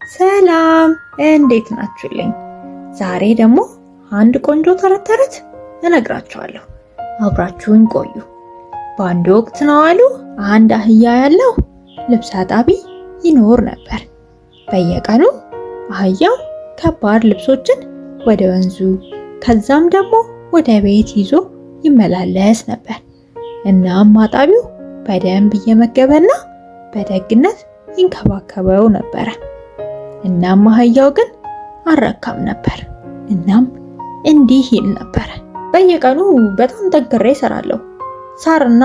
ሰላም እንዴት ናችሁልኝ? ዛሬ ደግሞ አንድ ቆንጆ ተረት እነግራችኋለሁ። አብራችሁኝ ቆዩ። በአንድ ወቅት ነው አሉ አንድ አህያ ያለው ልብስ አጣቢ ይኖር ነበር። በየቀኑ አህያው ከባድ ልብሶችን ወደ ወንዙ ከዛም ደግሞ ወደ ቤት ይዞ ይመላለስ ነበር። እናም አጣቢው በደንብ እየመገበና በደግነት ይንከባከበው ነበር። እናም አህያው ግን አልረካም ነበር። እናም እንዲህ ይል ነበር፣ በየቀኑ በጣም ጠንክሬ እሰራለሁ። ሳርና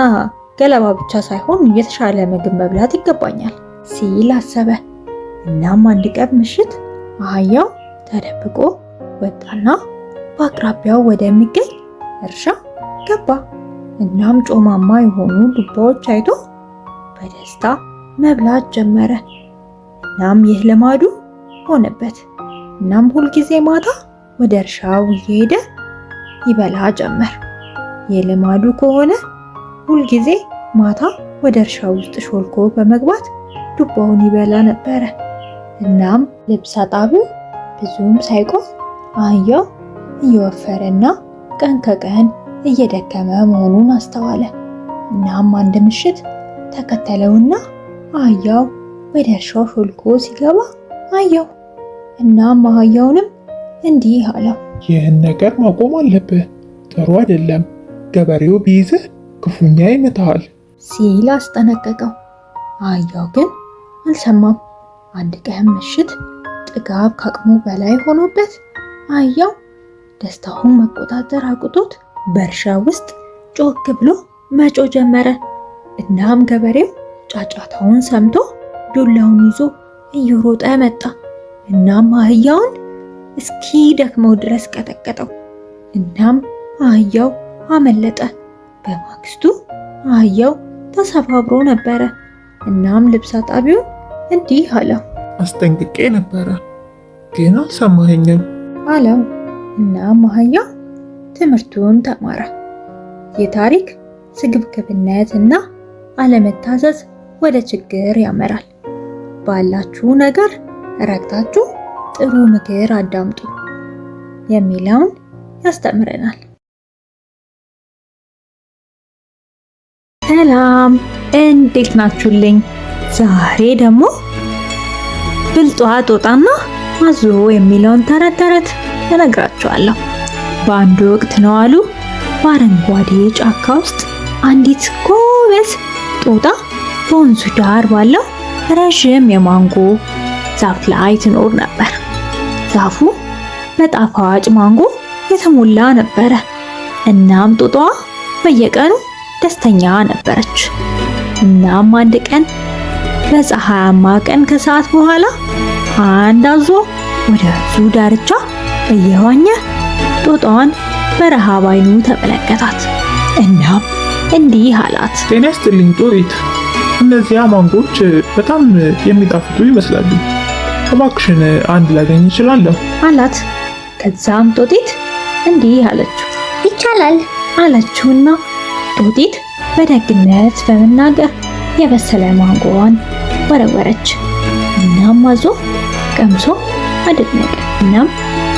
ገለባ ብቻ ሳይሆን የተሻለ ምግብ መብላት ይገባኛል ሲል አሰበ። እናም አንድ ቀን ምሽት አህያው ተደብቆ ወጣና በአቅራቢያው ወደሚገኝ እርሻ ገባ። እናም ጮማማ የሆኑ ዱባዎች አይቶ በደስታ መብላት ጀመረ። እናም ይህ ልማዱ ሆነበት። እናም ሁልጊዜ ማታ ወደ እርሻው እየሄደ ይበላ ጀመር። የልማዱ ከሆነ ሁልጊዜ ማታ ወደ እርሻው ውስጥ ሾልኮ በመግባት ዱባውን ይበላ ነበረ። እናም ልብስ አጣቢው ብዙም ሳይቆይ አህያው እየወፈረና ቀን ከቀን እየደከመ መሆኑን አስተዋለ። እናም አንድ ምሽት ተከተለውና አህያው ወደ እርሻው ሾልኮ ሲገባ አየው። እናም አህያውንም እንዲህ አለው፣ ይህን ነገር ማቆም አለብህ፣ ጥሩ አይደለም፣ ገበሬው ቢይዝህ ክፉኛ ይመታሃል ሲል አስጠነቀቀው። አህያው ግን አልሰማም። አንድ ቀን ምሽት ጥጋብ ከአቅሙ በላይ ሆኖበት አህያው ደስታውን መቆጣጠር አቅቶት በእርሻ ውስጥ ጮክ ብሎ መጮህ ጀመረ። እናም ገበሬው ጫጫታውን ሰምቶ ዱላውን ይዞ እየሮጠ መጣ። እናም አህያውን እስኪ ደክመው ድረስ ቀጠቀጠው። እናም አህያው አመለጠ። በማግስቱ አህያው ተሰባብሮ ነበረ። እናም ልብስ አጣቢውን እንዲህ አለው፣ አስጠንቅቄ ነበረ ግን አልሰማኸኝም አለው። እናም አህያው ትምህርቱን ተማረ። የታሪክ ስግብግብነት እና አለመታዘዝ ወደ ችግር ያመራል። ባላችሁ ነገር ረግታችሁ ጥሩ ምክር አዳምጡ የሚለውን ያስተምረናል። ሰላም እንዴት ናችሁልኝ? ዛሬ ደግሞ ብልጧ ጦጣና አዞ የሚለውን ተረት እነግራችኋለሁ። በአንድ ወቅት ነው አሉ በአረንጓዴ ጫካ ውስጥ አንዲት ጎበዝ ጦጣ በወንዙ ዳር ባለው ረዥም የማንጎ ዛፍ ላይ ትኖር ነበር። ዛፉ በጣፋጭ ማንጎ የተሞላ ነበረ። እናም ጦጣዋ በየቀኑ ደስተኛ ነበረች። እናም አንድ ቀን በፀሐያማ ቀን ከሰዓት በኋላ አንድ አዞ ወደ ወንዙ ዳርቻ እየዋኘ ጦጣዋን በረሃብ ዓይኑ ተመለከታት። እናም እንዲህ አላት፣ ጤና ይስጥልኝ ጦጢት፣ እነዚያ ማንጎች በጣም የሚጣፍጡ ይመስላሉ። እባክሽን አንድ ላገኝ እችላለሁ አላት። ከዛም ጦጢት እንዲህ አለችው፣ ይቻላል አለችውና ጦጢት በደግነት በመናገር የበሰለ ማንጎዋን ወረወረች። እናም አዞ ቀምሶ አደነቀ። እናም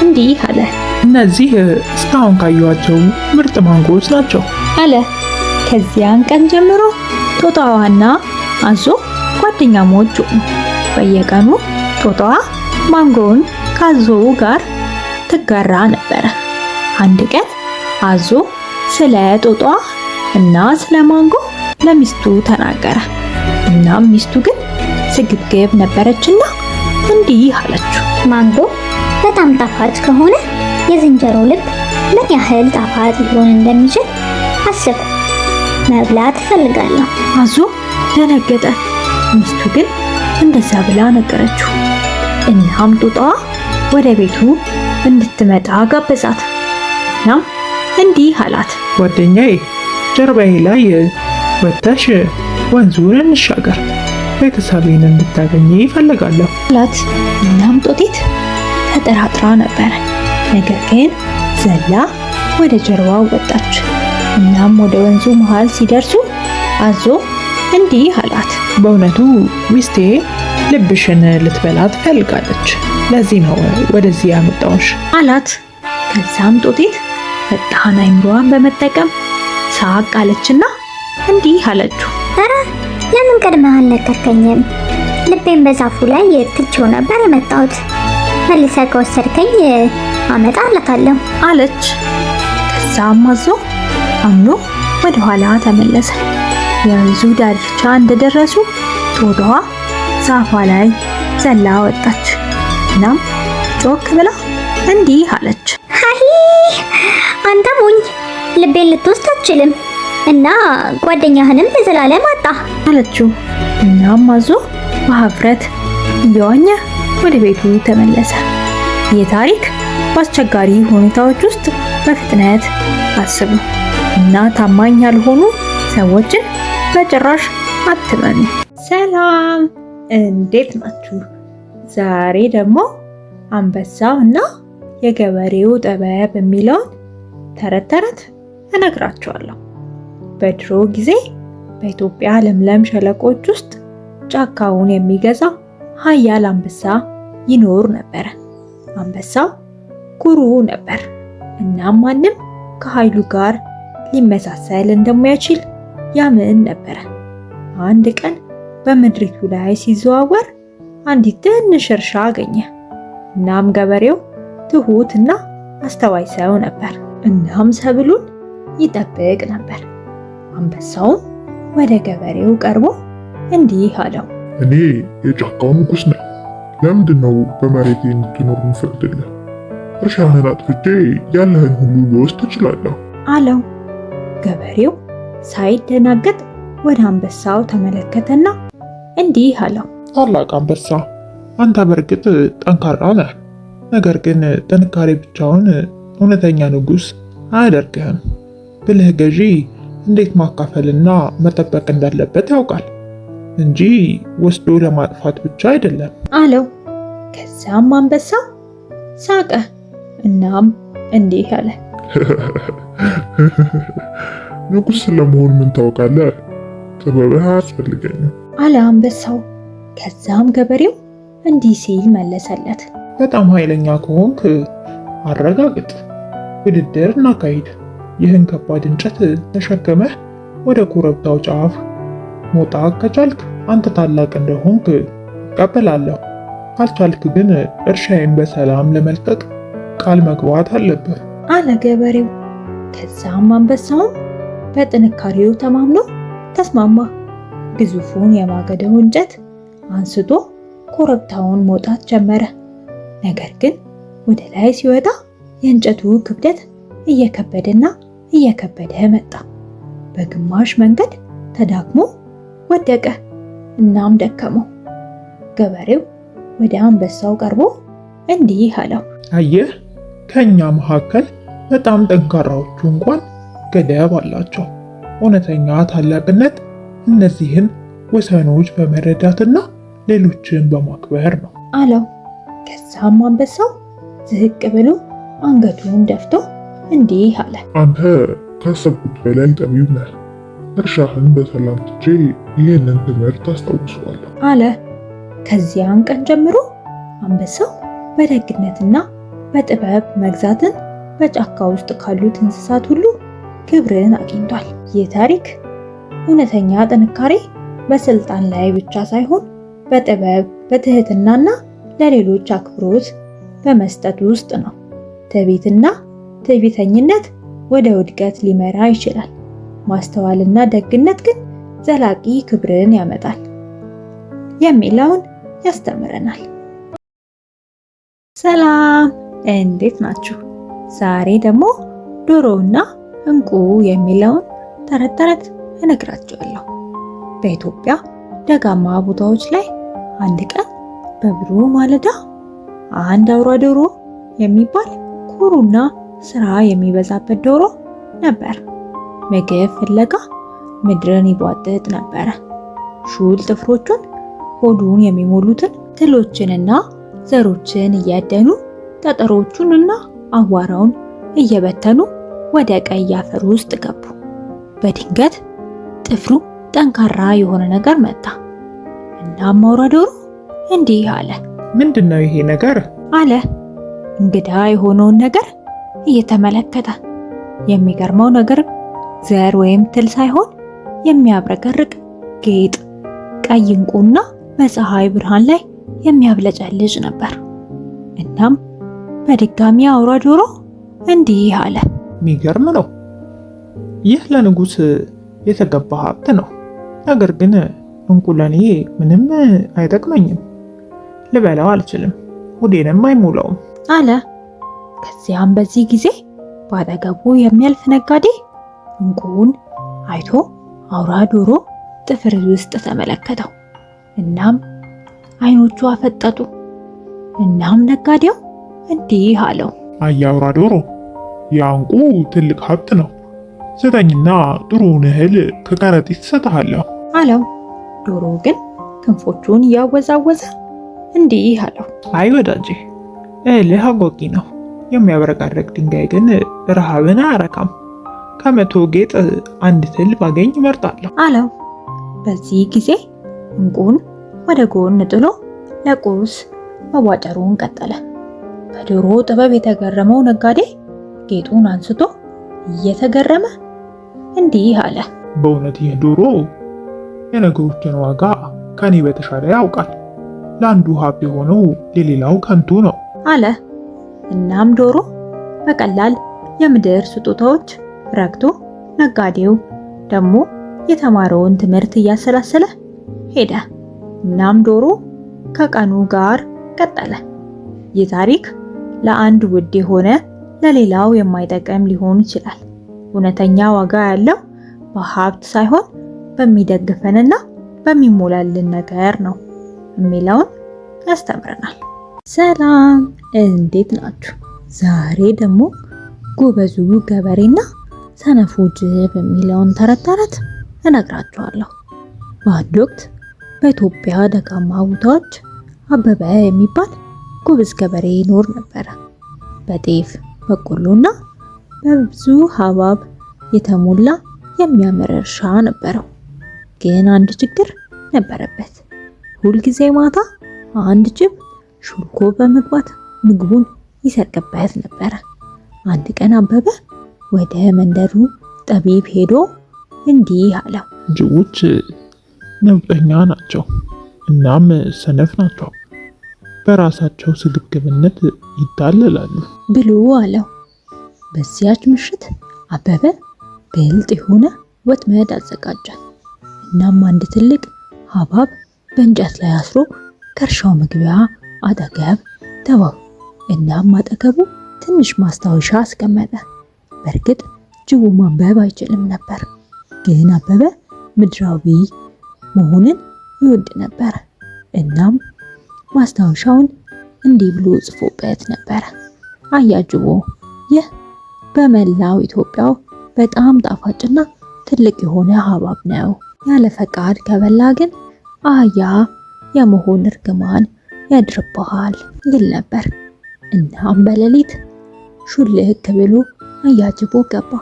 እንዲህ አለ፣ እነዚህ እስካሁን ካየኋቸው ምርጥ ማንጎዎች ናቸው አለ። ከዚያን ቀን ጀምሮ ጦጣዋና አዞ ጓደኛሞች ሆኑ። በየቀኑ ጦጣዋ ማንጎውን ከአዞው ጋር ትጋራ ነበረ። አንድ ቀን አዞ ስለ ጦጣዋ እና ስለ ማንጎ ለሚስቱ ተናገረ። እናም ሚስቱ ግን ስግብግብ ነበረችና እንዲህ አለችው፣ ማንጎ በጣም ጣፋጭ ከሆነ የዝንጀሮ ልብ ምን ያህል ጣፋጭ ሊሆን እንደሚችል አስብ፣ መብላት እፈልጋለሁ። አዞ ደነገጠ። ሚስቱ ግን እንደዛ ብላ ነገረችው። እናም ጦጣዋ ወደ ቤቱ እንድትመጣ ጋበዛት። እናም እንዲህ አላት፣ ጓደኛዬ ጀርባዬ ላይ ወጥተሽ ወንዙን እንሻገር፣ ቤተሰቤን እንድታገኝ ይፈልጋለሁ አላት። እናም ጦጢት ተጠራጥራ ነበረ። ነገር ግን ዘላ ወደ ጀርባው ወጣች። እናም ወደ ወንዙ መሃል ሲደርሱ አዞ እንዲህ አላት፣ በእውነቱ ሚስቴ ልብሽን ልትበላ ትፈልጋለች። ለዚህ ነው ወደዚህ ያመጣሁሽ አላት። ከዛም ጦጢት ፈጣን አይምሮዋን በመጠቀም ሳቅ አለችና እንዲህ አለችው። ኧረ ለምን ቀድመህ አልነገርከኝም? ልቤን በዛፉ ላይ ትቼው ነበር የመጣሁት። መልሰህ ከወሰድከኝ አመጣላታለሁ አለች። ከዛም አዞ አምኖ ወደ ኋላ ተመለሰ። የወንዙ ዳርቻ እንደደረሱ ጦጣዋ ዛፏ ላይ ዘላ ወጣች። እናም ጮክ ብላ እንዲህ አለች። ሃይ አንተ ሞኝ፣ ልቤን ልትወስድ አትችልም እና ጓደኛህንም ለዘላለም አጣ አለችው። እናም አዞ በሀፍረት እየዋኘ ወደ ቤቱ ተመለሰ። ይህ ታሪክ በአስቸጋሪ ሁኔታዎች ውስጥ በፍጥነት አስቡ እና ታማኝ ያልሆኑ ሰዎችን በጭራሽ አትመኑ። ሰላም፣ እንዴት ናችሁ? ዛሬ ደግሞ አንበሳው እና የገበሬው ጥበብ የሚለውን ተረት እነግራችኋለሁ። በድሮ ጊዜ በኢትዮጵያ ለምለም ሸለቆች ውስጥ ጫካውን የሚገዛው ኃያል አንበሳ ይኖር ነበረ። አንበሳው ኩሩ ነበር። እናም ማንም ከኃይሉ ጋር ሊመሳሰል እንደማይችል ያምን ነበረ። አንድ ቀን በምድሪቱ ላይ ሲዘዋወር አንዲት ትንሽ እርሻ አገኘ። እናም ገበሬው ትሁት እና አስተዋይ ሰው ነበር። እናም ሰብሉን ይጠብቅ ነበር። አንበሳውም ወደ ገበሬው ቀርቦ እንዲህ አለው። እኔ የጫካው ንጉሥ ነኝ። ለምንድን ነው በመሬቴ እንድትኖር የምፈቅድልህ? እርሻህን አጥፍቼ ያለህን ሁሉ ልወስድ እችላለሁ አለው። ገበሬው ሳይደናገጥ ወደ አንበሳው ተመለከተና እንዲህ አለው። ታላቅ አንበሳ፣ አንተ በእርግጥ ጠንካራ ነህ። ነገር ግን ጥንካሬ ብቻውን እውነተኛ ንጉሥ አያደርግህም። ብልህ ገዢ እንዴት ማካፈልና መጠበቅ እንዳለበት ያውቃል እንጂ ወስዶ ለማጥፋት ብቻ አይደለም አለው። ከዛም አንበሳው ሳቀ። እናም እንዲህ አለ። ንጉሥ ለመሆን ምን ታውቃለህ? ጥበብህ አያስፈልገኝም አለ አንበሳው። ከዛም ገበሬው እንዲህ ሲል መለሰለት። በጣም ኃይለኛ ከሆንክ አረጋግጥ፣ ውድድር እናካሂድ። ይህን ከባድ እንጨት ተሸክመህ ወደ ኮረብታው ጫፍ መውጣት ከቻልክ አንተ ታላቅ እንደሆንክ እቀበላለሁ። ካልቻልክ ግን እርሻዬን በሰላም ለመልቀቅ ቃል መግባት አለብህ አለ ገበሬው። ከዛም አንበሳውም በጥንካሬው ተማምኖ ተስማማ። ግዙፉን የማገዶ እንጨት አንስቶ ኮረብታውን መውጣት ጀመረ። ነገር ግን ወደ ላይ ሲወጣ የእንጨቱ ክብደት እየከበደና እየከበደ መጣ። በግማሽ መንገድ ተዳክሞ ወደቀ። እናም ደከመው። ገበሬው ወደ አንበሳው ቀርቦ እንዲህ አለው። አየህ፣ ከኛ መካከል በጣም ጠንካራዎቹ እንኳን ገደብ አላቸው። እውነተኛ ታላቅነት እነዚህን ወሰኖች በመረዳትና ሌሎችን በማክበር ነው አለው። ከዛም አንበሳው ዝቅ ብሎ አንገቱን ደፍቶ እንዲህ አለ። አንተ ካሰብኩት በላይ ጠቢብ ነህ። እርሻህን በሰላም ትቼ ይህንን ትምህርት አስታውሰዋለሁ አለ። ከዚያን ቀን ጀምሮ አንበሳው በደግነትና በጥበብ መግዛትን በጫካ ውስጥ ካሉት እንስሳት ሁሉ ክብርን አግኝቷል። ይህ ታሪክ እውነተኛ ጥንካሬ በስልጣን ላይ ብቻ ሳይሆን በጥበብ፣ በትህትናና ለሌሎች አክብሮት በመስጠት ውስጥ ነው። ትዕቢትና ትዕቢተኝነት ወደ ውድቀት ሊመራ ይችላል። ማስተዋልና ደግነት ግን ዘላቂ ክብርን ያመጣል የሚለውን ያስተምረናል። ሰላም፣ እንዴት ናችሁ? ዛሬ ደግሞ ዶሮና እንቁ የሚለውን ተረት እነግራችኋለሁ። በኢትዮጵያ ደጋማ ቦታዎች ላይ አንድ ቀን በብሩህ ማለዳ አንድ አውራ ዶሮ የሚባል ኩሩና ስራ የሚበዛበት ዶሮ ነበር። ምግብ ፍለጋ ምድርን ይቧጥጥ ነበረ። ሹል ጥፍሮቹን ሆዱን የሚሞሉትን ትሎችንና ዘሮችን እያደኑ ጠጠሮቹንና አዋራውን እየበተኑ ወደ ቀይ አፈር ውስጥ ገቡ። በድንገት ጥፍሩ ጠንካራ የሆነ ነገር መጣ። እናም አውራ ዶሮ እንዲህ አለ። ምንድነው ይሄ ነገር? አለ እንግዳ የሆነውን ነገር እየተመለከተ። የሚገርመው ነገር ዘር ወይም ትል ሳይሆን የሚያብረቀርቅ ጌጥ፣ ቀይ ዕንቁና በፀሐይ ብርሃን ላይ የሚያብለጨልጭ ነበር። እናም በድጋሚ አውራ ዶሮ እንዲህ አለ። የሚገርም ነው። ይህ ለንጉሥ የተገባ ሀብት ነው። ነገር ግን ዕንቁ ለኔ ምንም አይጠቅመኝም፣ ልበላው አልችልም፣ ሆዴንም አይሞላውም አለ። ከዚያም በዚህ ጊዜ ባጠገቡ የሚያልፍ ነጋዴ ዕንቁን አይቶ አውራ ዶሮ ጥፍር ውስጥ ተመለከተው። እናም አይኖቹ አፈጠጡ። እናም ነጋዴው እንዲህ አለው፣ አይ አውራ ዶሮ፣ ያ ዕንቁ ትልቅ ሀብት ነው። ስጠኝና ጥሩውን እህል ከከረጢት እሰጥሃለሁ አለው። ዶሮ ግን ክንፎቹን እያወዛወዘ እንዲህ አለው፣ አይ ወዳጄ፣ እህልህ አጓጊ ነው። የሚያብረቀርቅ ድንጋይ ግን ረሃብን አያረካም። ከመቶ ጌጥ አንድ ትል ባገኝ እመርጣለሁ አለው። በዚህ ጊዜ ዕንቁን ወደ ጎን ጥሎ ለቁርስ መቧጨሩን ቀጠለ። በዶሮ ጥበብ የተገረመው ነጋዴ ጌጡን አንስቶ እየተገረመ እንዲህ አለ፣ በእውነት ይህ ዶሮ የነገሮችን ዋጋ ከኔ በተሻለ ያውቃል። ለአንዱ ሀብት የሆነው ለሌላው ከንቱ ነው አለ። እናም ዶሮ በቀላል የምድር ስጦታዎች ረክቶ ነጋዴው ደግሞ የተማረውን ትምህርት እያሰላሰለ ሄደ። እናም ዶሮ ከቀኑ ጋር ቀጠለ። ይህ ታሪክ ለአንድ ውድ የሆነ ለሌላው የማይጠቅም ሊሆን ይችላል። እውነተኛ ዋጋ ያለው በሀብት ሳይሆን በሚደግፈንና በሚሞላልን ነገር ነው የሚለውን ያስተምረናል። ሰላም፣ እንዴት ናችሁ? ዛሬ ደግሞ ጎበዙ ገበሬና ሰነፉ ጅብ የሚለውን ተረት እነግራችኋለሁ። በአንድ ወቅት በኢትዮጵያ ደጋማ ቦታዎች አበበ የሚባል ጎበዝ ገበሬ ይኖር ነበረ። በጤፍ በቆሎና በብዙ ሐብሐብ የተሞላ የሚያምር እርሻ ነበረው። ግን አንድ ችግር ነበረበት። ሁልጊዜ ማታ አንድ ጅብ ሹልኮ በመግባት ምግቡን ይሰርቅበት ነበረ። አንድ ቀን አበበ ወደ መንደሩ ጠቢብ ሄዶ እንዲህ አለው፣ ጅቦች ነውጠኛ ናቸው፣ እናም ሰነፍ ናቸው። በራሳቸው ስግብግብነት ይታለላሉ ብሎ አለው። በዚያች ምሽት አበበ ብልጥ የሆነ ወጥመድ አዘጋጀ። እናም አንድ ትልቅ ሐብሐብ በእንጨት ላይ አስሮ ከእርሻው መግቢያ አጠገብ ተወው። እናም አጠገቡ ትንሽ ማስታወሻ አስቀመጠ። በእርግጥ ጅቡ ማንበብ አይችልም ነበር፣ ግን አበበ ምድራዊ መሆንን ይወድ ነበር። እናም ማስታወሻውን እንዲህ ብሎ ጽፎበት ነበረ፣ አያጅቦ፣ ይህ በመላው ኢትዮጵያው በጣም ጣፋጭና ትልቅ የሆነ ሐብሐብ ነው። ያለ ፈቃድ ከበላ ግን አህያ የመሆን እርግማን ያድርብሃል ይል ነበር። እናም በሌሊት ሹልክ ብሎ አያጅቦ ገባ።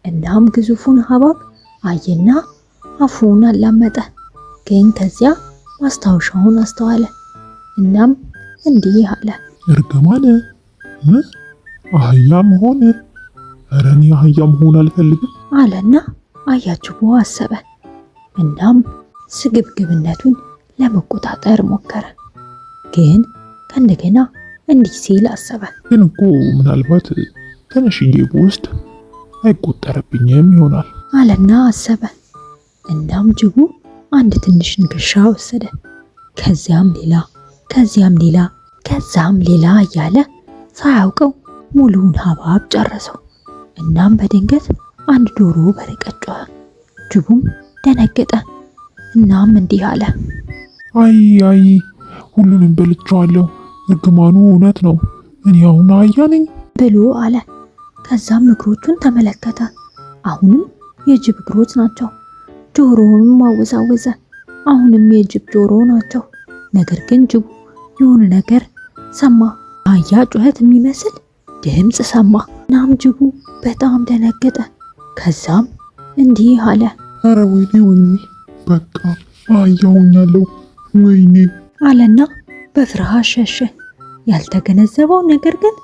እናም ግዙፉን ሐብሐብ አየና አፉን አላመጠ። ግን ከዚያ ማስታወሻውን አስተዋለ። እናም እንዲህ አለ፣ እርግማን? አህያ መሆን? ኧረ እኔ አህያ መሆን አልፈልግም አለና አያጅቦ አሰበ። እናም ስግብግብነቱን ለመቆጣጠር ሞከረ። ግን ከእንደገና እንዲህ ሲል አሰበ፣ ግን እኮ ምናልባት ትንሽዬ ውስጥ አይቆጠርብኝም ይሆናል አለና አሰበ። እናም ጅቡ አንድ ትንሽ ንክሻ ወሰደ። ከዚያም ሌላ፣ ከዚያም ሌላ፣ ከዛም ሌላ እያለ ሳያውቀው ሙሉውን ሐብሐብ ጨረሰው። እናም በድንገት አንድ ዶሮ በርቀት ጮኸ። ጅቡም ደነገጠ። እናም እንዲህ አለ፣ አይ አይ፣ ሁሉንም በልቼዋለሁ። እርግማኑ እውነት ነው። እኔ አሁን አህያ ነኝ ብሎ አለ። ከዛም እግሮቹን ተመለከተ። አሁንም የጅብ እግሮች ናቸው። ጆሮውንም አወዛወዘ። አሁንም የጅብ ጆሮ ናቸው። ነገር ግን ጅቡ የሆነ ነገር ሰማ። አህያ ጩኸት የሚመስል ድምፅ ሰማ። እናም ጅቡ በጣም ደነገጠ። ከዛም እንዲህ አለ፣ አረ ወይኔ ወይኔ፣ በቃ አህያ ሆኛለሁ፣ ወይኔ አለና በፍርሃት ሸሸ። ያልተገነዘበው ነገር ግን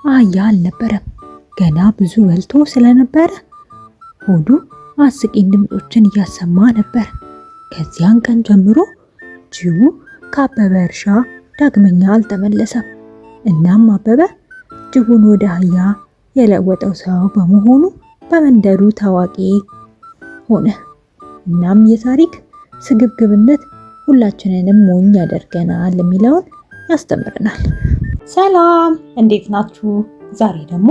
አህያ አልነበረም። ገና ብዙ በልቶ ስለነበረ ሆዱ አስቂኝ ድምፆችን እያሰማ ነበር። ከዚያን ቀን ጀምሮ ጅቡ ከአበበ እርሻ ዳግመኛ አልተመለሰም። እናም አበበ ጅቡን ወደ አህያ የለወጠው ሰው በመሆኑ በመንደሩ ታዋቂ ሆነ። እናም የታሪክ ስግብግብነት ሁላችንንም ሞኝ ያደርገናል የሚለውን ያስተምረናል። ሰላም፣ እንዴት ናችሁ? ዛሬ ደግሞ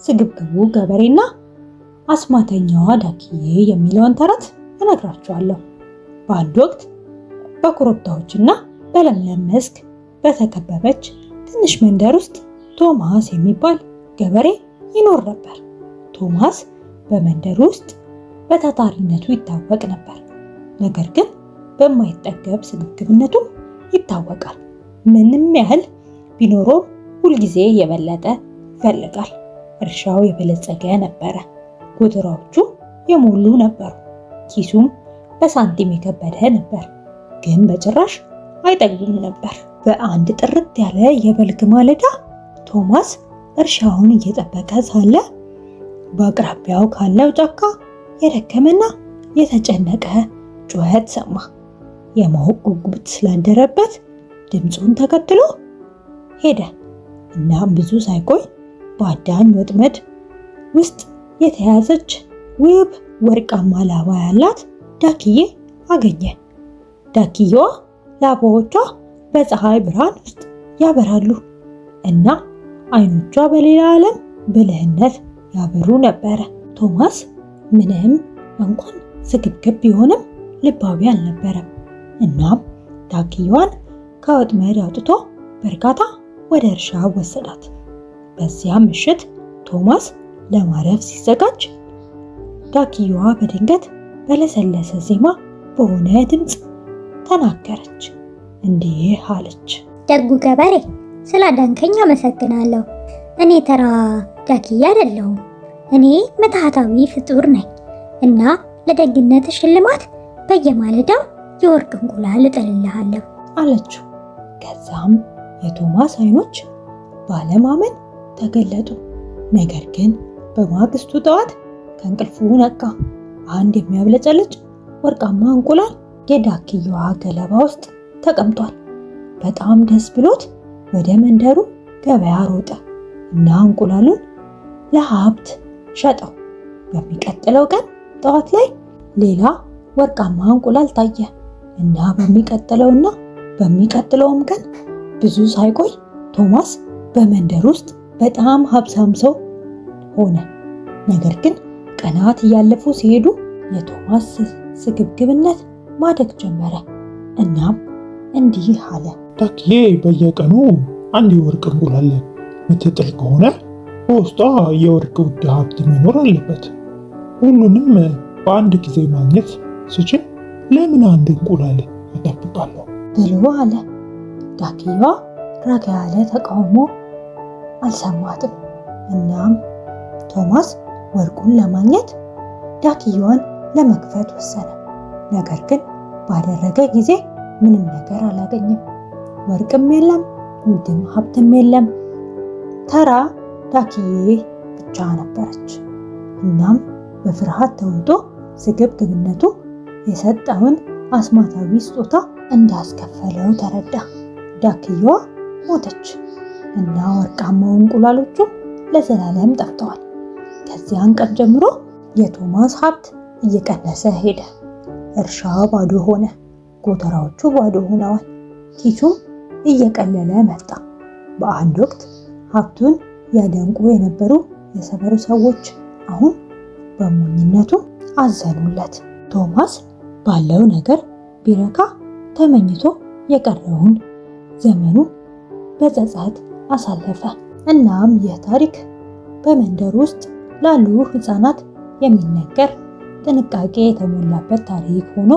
ስግብግቡ ገበሬና አስማተኛዋ ዳክዬ የሚለውን ተረት እነግራችኋለሁ። በአንድ ወቅት በኮረብታዎችና በለምለም መስክ በተከበበች ትንሽ መንደር ውስጥ ቶማስ የሚባል ገበሬ ይኖር ነበር። ቶማስ በመንደሩ ውስጥ በታታሪነቱ ይታወቅ ነበር። ነገር ግን በማይጠገብ ስግብግብነቱ ይታወቃል። ምንም ያህል ቢኖረውም ሁልጊዜ የበለጠ ይፈልጋል። እርሻው የበለጸገ ነበረ። ጎተራዎቹ የሞሉ ነበሩ። ኪሱም በሳንቲም የከበደ ነበር። ግን በጭራሽ አይጠግብም ነበር። በአንድ ጥርት ያለ የበልግ ማለዳ ቶማስ እርሻውን እየጠበቀ ሳለ በአቅራቢያው ካለው ጫካ የደከመና የተጨነቀ ጩኸት ሰማ። የማወቅ ጉጉት ስላደረበት ድምፁን ተከትሎ ሄደ። እናም ብዙ ሳይቆይ በአዳኝ ወጥመድ ውስጥ የተያዘች ውብ ወርቃማ ላባ ያላት ዳክዬ አገኘ። ዳክዬዋ ላባዎቿ በፀሐይ ብርሃን ውስጥ ያበራሉ እና አይኖቿ በሌላ ዓለም ብልህነት ያበሩ ነበረ። ቶማስ ምንም እንኳን ስግብግብ ቢሆንም ልባዊ አልነበረም። እናም ዳክዬዋን ከወጥመድ አውጥቶ በእርጋታ ወደ እርሻ ወሰዳት። በዚያም ምሽት ቶማስ ለማረፍ ሲዘጋጅ ዳክዬዋ በድንገት በለሰለሰ ዜማ በሆነ ድምፅ ተናገረች። እንዲህ አለች። ደጉ ገበሬ፣ ስላዳንከኝ አመሰግናለሁ። እኔ ተራ ዳክዬ አይደለሁም። እኔ ምትሃታዊ ፍጡር ነኝ እና ለደግነት ሽልማት በየማለዳው የወርቅ እንቁላል እጥልልሃለሁ አለችው። ከዛም የቶማስ አይኖች ባለማመን ተገለጡ። ነገር ግን በማግስቱ ጠዋት ከእንቅልፉ ነቃ። አንድ የሚያብለጨልጭ ወርቃማ እንቁላል የዳክዬዋ ገለባ ውስጥ ተቀምጧል። በጣም ደስ ብሎት ወደ መንደሩ ገበያ ሮጠ እና እንቁላሉን ለሀብት ሸጠው። በሚቀጥለው ቀን ጠዋት ላይ ሌላ ወርቃማ እንቁላል ታየ እና በሚቀጥለውም ቀን ብዙ ሳይቆይ ቶማስ በመንደር ውስጥ በጣም ሀብታም ሰው ሆነ። ነገር ግን ቀናት እያለፉ ሲሄዱ የቶማስ ስግብግብነት ማደግ ጀመረ። እናም እንዲህ አለ። ዳክዬ በየቀኑ አንድ የወርቅ እንቁላል ምትጥል ከሆነ በውስጧ የወርቅ ውድ ሀብት መኖር አለበት። ሁሉንም በአንድ ጊዜ ማግኘት ስችል ለምን አንድ እንቁላል እጠብቃለሁ ብሎ አለ። ዳክዬዋ ረጋ ያለ ተቃውሞ አልሰማትም። እናም ቶማስ ወርቁን ለማግኘት ዳክዬዋን ለመክፈት ወሰነ። ነገር ግን ባደረገ ጊዜ ምንም ነገር አላገኘም። ወርቅም የለም፣ ውድም ሀብትም የለም። ተራ ዳክዬ ብቻ ነበረች። እናም በፍርሃት ተውጦ ስግብግብነቱ የሰጠውን አስማታዊ ስጦታ እንዳስከፈለው ተረዳ። ዳክዬዋ ሞተች እና ወርቃማው እንቁላሎቹ ለዘላለም ጠፍተዋል። ከዚያን ቀን ጀምሮ የቶማስ ሀብት እየቀነሰ ሄደ። እርሻው ባዶ ሆነ፣ ጎተራዎቹ ባዶ ሆነዋል፣ ኪሱም እየቀለለ መጣ። በአንድ ወቅት ሀብቱን ያደንቁ የነበሩ የሰፈሩ ሰዎች አሁን በሞኝነቱ አዘኑለት። ቶማስ ባለው ነገር ቢረካ ተመኝቶ የቀረውን ዘመኑ በጸጸት አሳለፈ። እናም ይህ ታሪክ በመንደር ውስጥ ላሉ ሕፃናት የሚነገር ጥንቃቄ የተሞላበት ታሪክ ሆኖ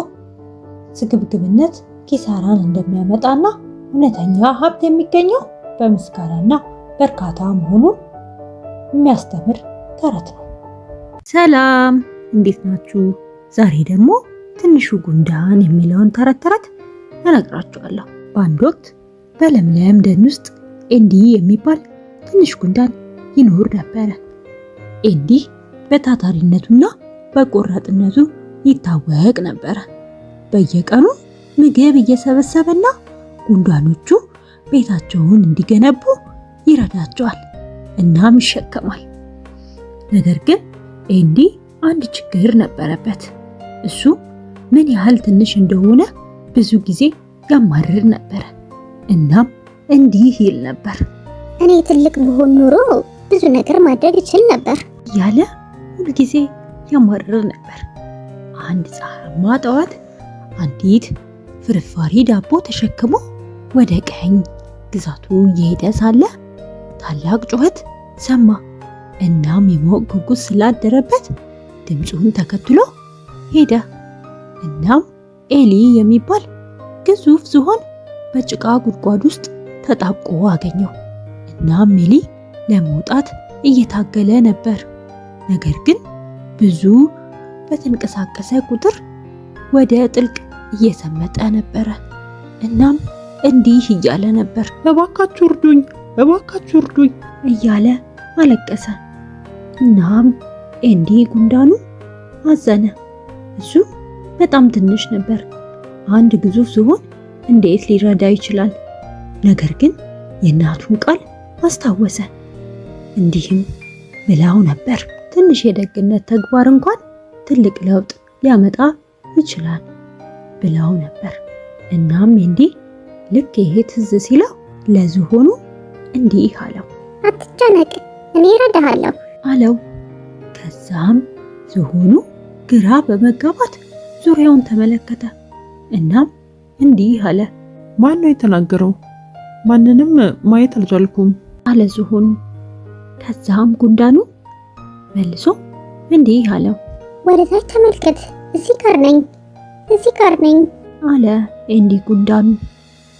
ስግብግብነት ኪሳራን እንደሚያመጣና እውነተኛ ሀብት የሚገኘው በምስጋናና በእርካታ መሆኑን የሚያስተምር ተረት ነው። ሰላም፣ እንዴት ናችሁ? ዛሬ ደግሞ ትንሹ ጉንዳን የሚለውን ተረት እነግራችኋለሁ። በአንድ ወቅት በለምለም ደን ውስጥ ኤንዲ የሚባል ትንሽ ጉንዳን ይኖር ነበረ። ኤንዲ በታታሪነቱና በቆራጥነቱ ይታወቅ ነበረ። በየቀኑ ምግብ እየሰበሰበና ጉንዳኖቹ ቤታቸውን እንዲገነቡ ይረዳቸዋል እናም ይሸከማል። ነገር ግን ኤንዲ አንድ ችግር ነበረበት። እሱ ምን ያህል ትንሽ እንደሆነ ብዙ ጊዜ ያማርር ነበረ። እናም እንዲህ ይል ነበር፣ እኔ ትልቅ ብሆን ኖሮ ብዙ ነገር ማድረግ እችል ነበር ያለ ሁልጊዜ ያማርር ነበር። አንድ ፀሐያማ ጠዋት አንዲት ፍርፋሪ ዳቦ ተሸክሞ ወደ ቀኝ ግዛቱ እየሄደ ሳለ ታላቅ ጩኸት ሰማ። እናም የማወቅ ጉጉት ስላደረበት ድምፁን ተከትሎ ሄደ። እናም ኤሊ የሚባል ግዙፍ ዝሆን በጭቃ ጉድጓድ ውስጥ ተጣብቆ አገኘው። እናም ኤሊ ለመውጣት እየታገለ ነበር። ነገር ግን ብዙ በተንቀሳቀሰ ቁጥር ወደ ጥልቅ እየሰመጠ ነበረ። እናም እንዲህ እያለ ነበር፣ እባካችሁ እርዱኝ፣ እባካችሁ እርዱኝ እያለ አለቀሰ። እናም ኤንዲ ጉንዳኑ አዘነ። እሱ በጣም ትንሽ ነበር። አንድ ግዙፍ ዝሆን እንዴት ሊረዳ ይችላል? ነገር ግን የእናቱን ቃል አስታወሰ። እንዲህም ብላው ነበር፣ ትንሽ የደግነት ተግባር እንኳን ትልቅ ለውጥ ሊያመጣ ይችላል ብላው ነበር። እናም ኤንዲ ልክ ይሄ ትዝ ሲለው ለዝሆኑ እንዲህ አለው፣ አትጨነቅ፣ እኔ እረዳሃለሁ አለው። ከዛም ዝሆኑ ግራ በመጋባት ዙሪያውን ተመለከተ። እናም እንዲህ አለ፣ ማን ነው የተናገረው? ማንንም ማየት አልቻልኩም አለ ዝሆኑ። ከዛም ጉንዳኑ መልሶ እንዲህ አለው፣ ወደ ታች ተመልከት፣ እዚህ ጋር ነኝ፣ እዚህ ጋር ነኝ አለ ኤንዲ ጉንዳኑ።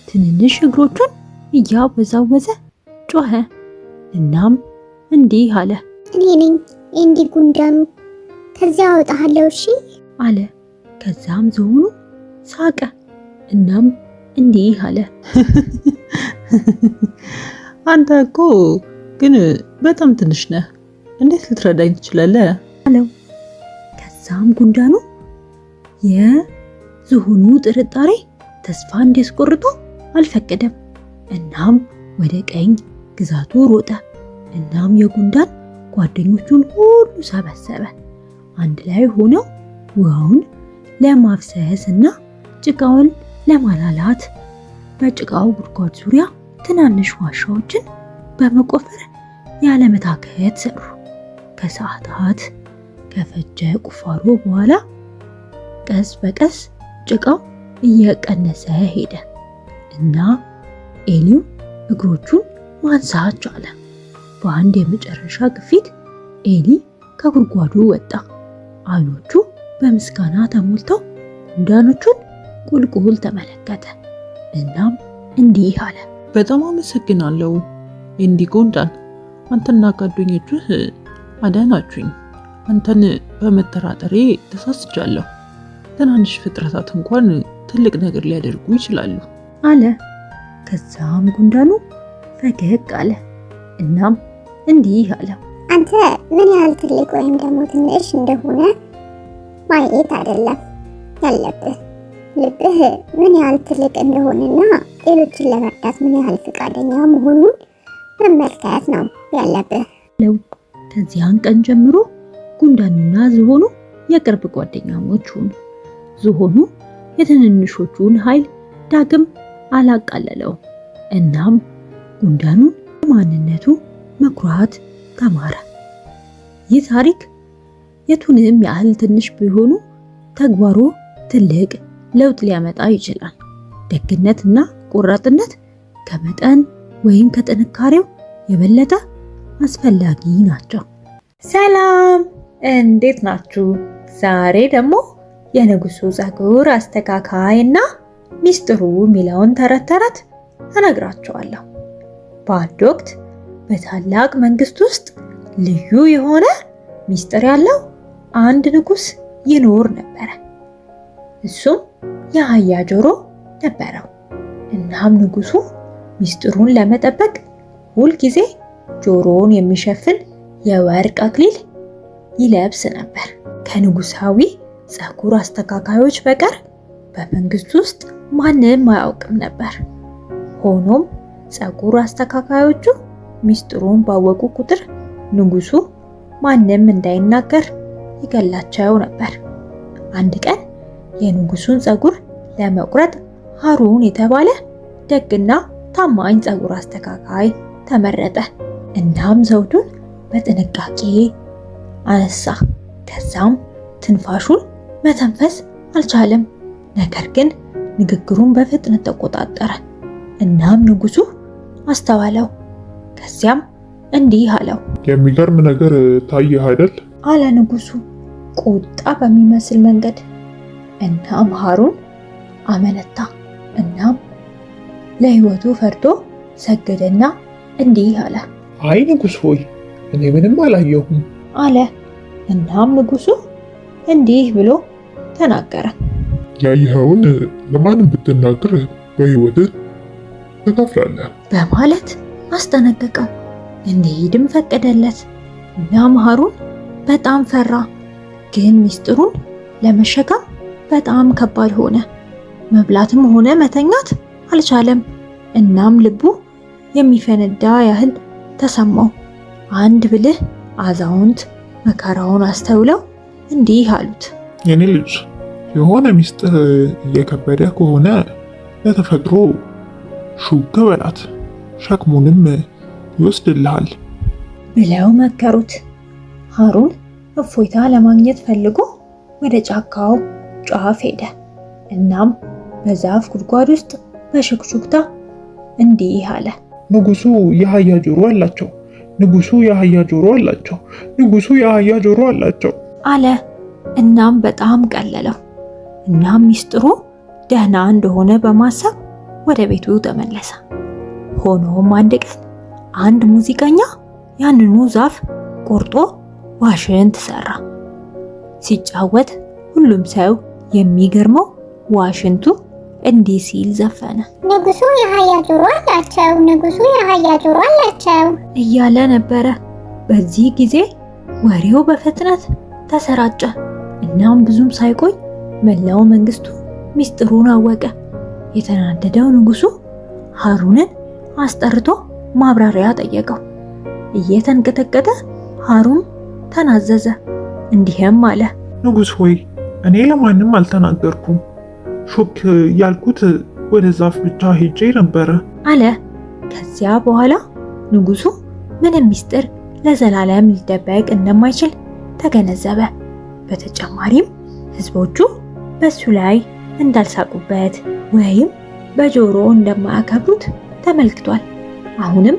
ትንንሽ እግሮቹን እያወዛወዘ ጮኸ። እናም እንዲህ አለ፣ እኔ ነኝ ኤንዲ ጉንዳኑ፣ ከዚያ አወጣሃለሁ እሺ አለ። ከዛም ዝሆኑ ሳቀ። እናም እንዲህ አለ፣ አንተ እኮ ግን በጣም ትንሽ ነህ፣ እንዴት ልትረዳኝ ትችላለህ? አለው። ከዛም ጉንዳኑ የዝሆኑ ጥርጣሬ ተስፋ እንዲያስቆርጦ አልፈቀደም። እናም ወደ ቀኝ ግዛቱ ሮጠ። እናም የጉንዳን ጓደኞቹን ሁሉ ሰበሰበ። አንድ ላይ ሆነው ውሃውን ለማፍሰስ እና ጭቃውን ለማላላት በጭቃው ጉድጓድ ዙሪያ ትናንሽ ዋሻዎችን በመቆፈር ያለመታከት ሰሩ። ከሰዓታት ከፈጀ ቁፋሮ በኋላ ቀስ በቀስ ጭቃው እየቀነሰ ሄደ እና ኤሊው እግሮቹን ማንሳት ቻለ። በአንድ የመጨረሻ ግፊት ኤሊ ከጉድጓዱ ወጣ። አይኖቹ በምስጋና ተሞልተው ጉንዳኖቹን ቁልቁል ተመለከተ። እናም እንዲህ አለ፣ በጣም አመሰግናለሁ ኤንዲ ጉንዳን፣ አንተና ጓደኞችህ አዳናችሁኝ። አንተን በመጠራጠሬ ተሳስቻለሁ። ትናንሽ ፍጥረታት እንኳን ትልቅ ነገር ሊያደርጉ ይችላሉ አለ። ከዛም ጉንዳኑ ፈገግ አለ። እናም እንዲህ አለ፣ አንተ ምን ያህል ትልቅ ወይም ደግሞ ትንሽ እንደሆነ ማየት አይደለም ያለብህ፣ ልብህ ምን ያህል ትልቅ እንደሆነና ሌሎችን ለመርዳት ምን ያህል ፈቃደኛ መሆኑን መመልከት ነው ያለብህ። ከዚያን ቀን ጀምሮ ጉንዳኑና ዝሆኑ የቅርብ ጓደኛሞች ሆኑ። ዝሆኑ የትንንሾቹን ኃይል ዳግም አላቃለለውም። እናም ጉንዳኑን ማንነቱ መኩራት ተማረ። ይህ ታሪክ የቱንም ያህል ትንሽ ቢሆኑ ተግባሩ ትልቅ ለውጥ ሊያመጣ ይችላል። ደግነትና ቆራጥነት ከመጠን ወይም ከጥንካሬው የበለጠ አስፈላጊ ናቸው። ሰላም፣ እንዴት ናችሁ? ዛሬ ደግሞ የንጉሱ ፀጉር አስተካካይ እና ሚስጥሩ የሚለውን ተረት እነግራችኋለሁ። በአንድ ወቅት በታላቅ መንግስት ውስጥ ልዩ የሆነ ሚስጥር ያለው አንድ ንጉስ ይኖር ነበረ። እሱም የአህያ ጆሮ ነበረው። እናም ንጉሱ ሚስጥሩን ለመጠበቅ ሁልጊዜ ጆሮውን የሚሸፍን የወርቅ አክሊል ይለብስ ነበር። ከንጉሳዊ ፀጉር አስተካካዮች በቀር በመንግስቱ ውስጥ ማንም አያውቅም ነበር። ሆኖም ፀጉር አስተካካዮቹ ሚስጥሩን ባወቁ ቁጥር ንጉሱ ማንም እንዳይናገር ይገላቸው ነበር። አንድ ቀን የንጉሱን ፀጉር ለመቁረጥ ሃሩን የተባለ ደግና ታማኝ ፀጉር አስተካካይ ተመረጠ። እናም ዘውዱን በጥንቃቄ አነሳ። ከዛም ትንፋሹን መተንፈስ አልቻለም። ነገር ግን ንግግሩን በፍጥነት ተቆጣጠረ። እናም ንጉሱ አስተዋለው። ከዚያም እንዲህ አለው። የሚገርም ነገር ታየህ አይደል? አለ ንጉሱ ቁጣ በሚመስል መንገድ። እናም ሃሩን አመነታ። እናም ለህይወቱ ፈርቶ ሰገደና እንዲህ አለ። አይ ንጉሥ ሆይ እኔ ምንም አላየሁም አለ። እናም ንጉሱ እንዲህ ብሎ ተናገረ። ያየኸውን ለማንም ብትናገር በህይወትህ ትከፍላለህ በማለት አስጠነቀቀው። እንዲሄድም ፈቀደለት። እናም ሃሩን በጣም ፈራ፣ ግን ሚስጥሩን ለመሸከም በጣም ከባድ ሆነ። መብላትም ሆነ መተኛት አልቻለም። እናም ልቡ የሚፈነዳ ያህል ተሰማው። አንድ ብልህ አዛውንት መከራውን አስተውለው እንዲህ አሉት። የኔ ልጅ የሆነ ሚስጥር እየከበደ ከሆነ ለተፈጥሮ ሹክ በላት፣ ሸክሙንም ይወስድልሃል ብለው መከሩት። ሃሩን እፎይታ ለማግኘት ፈልጎ ወደ ጫካው ጫፍ ሄደ። እናም በዛፍ ጉድጓድ ውስጥ በሽክሹክታ እንዲህ አለ። ንጉሱ የአህያ ጆሮ አላቸው፣ ንጉሱ የአህያ ጆሮ አላቸው፣ ንጉሱ የአህያ ጆሮ አላቸው አለ። እናም በጣም ቀለለው። እናም ሚስጥሩ ደህና እንደሆነ በማሰብ ወደ ቤቱ ተመለሰ። ሆኖም አንድ ቀን አንድ ሙዚቀኛ ያንኑ ዛፍ ቆርጦ ዋሽንት ሰራ። ሲጫወት ሁሉም ሰው የሚገርመው ዋሽንቱ እንዲህ ሲል ዘፈነ። ንጉሱ የአህያ ጆሮ አላቸው፣ ንጉሱ የአህያ ጆሮ አላቸው እያለ ነበረ። በዚህ ጊዜ ወሬው በፍጥነት ተሰራጨ። እናም ብዙም ሳይቆይ መላው መንግስቱ ሚስጥሩን አወቀ። የተናደደው ንጉሱ ሃሩንን አስጠርቶ ማብራሪያ ጠየቀው። እየተንቀጠቀጠ ሃሩን ተናዘዘ። እንዲህም አለ። ንጉሥ ሆይ እኔ ለማንም አልተናገርኩም፣ ሹክ ያልኩት ወደ ዛፍ ብቻ ሄጄ ነበረ አለ። ከዚያ በኋላ ንጉሱ ምንም ሚስጥር ለዘላለም ሊደበቅ እንደማይችል ተገነዘበ። በተጨማሪም ህዝቦቹ በሱ ላይ እንዳልሳቁበት ወይም በጆሮ እንደማያከብሩት ተመልክቷል። አሁንም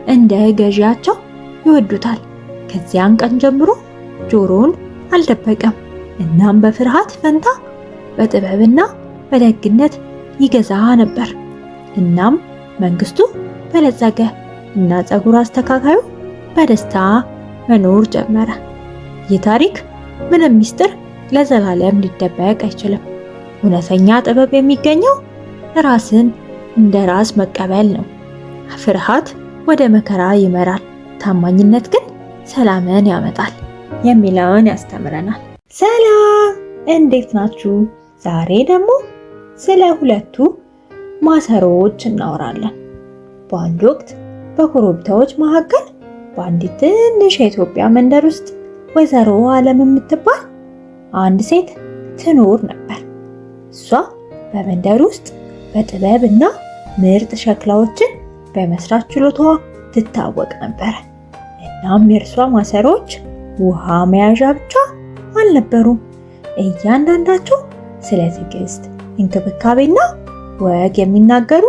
እንደ ገዢያቸው ይወዱታል። ከዚያን ቀን ጀምሮ ጆሮውን አልደበቀም። እናም በፍርሃት ፈንታ በጥበብና በደግነት ይገዛ ነበር። እናም መንግስቱ በለጸገ እና ፀጉር አስተካካዩ በደስታ መኖር ጀመረ። ይህ ታሪክ ምንም ሚስጥር ለዘላለም ሊደበቅ አይችልም። እውነተኛ ጥበብ የሚገኘው ራስን እንደ ራስ መቀበል ነው። ፍርሃት ወደ መከራ ይመራል፣ ታማኝነት ግን ሰላምን ያመጣል የሚለውን ያስተምረናል። ሰላም፣ እንዴት ናችሁ? ዛሬ ደግሞ ስለ ሁለቱ ማሰሮዎች እናወራለን። በአንድ ወቅት በኮረብታዎች መካከል በአንዲት ትንሽ የኢትዮጵያ መንደር ውስጥ ወይዘሮ ዓለም የምትባል አንድ ሴት ትኖር ነበር። እሷ በመንደር ውስጥ በጥበብ እና ምርጥ ሸክላዎችን በመስራት ችሎታዋ ትታወቅ ነበር። እናም የእርሷ ማሰሮዎች ውሃ መያዣ ብቻ አልነበሩም። እያንዳንዳቸው ስለ ትዕግስት፣ እንክብካቤና ወግ የሚናገሩ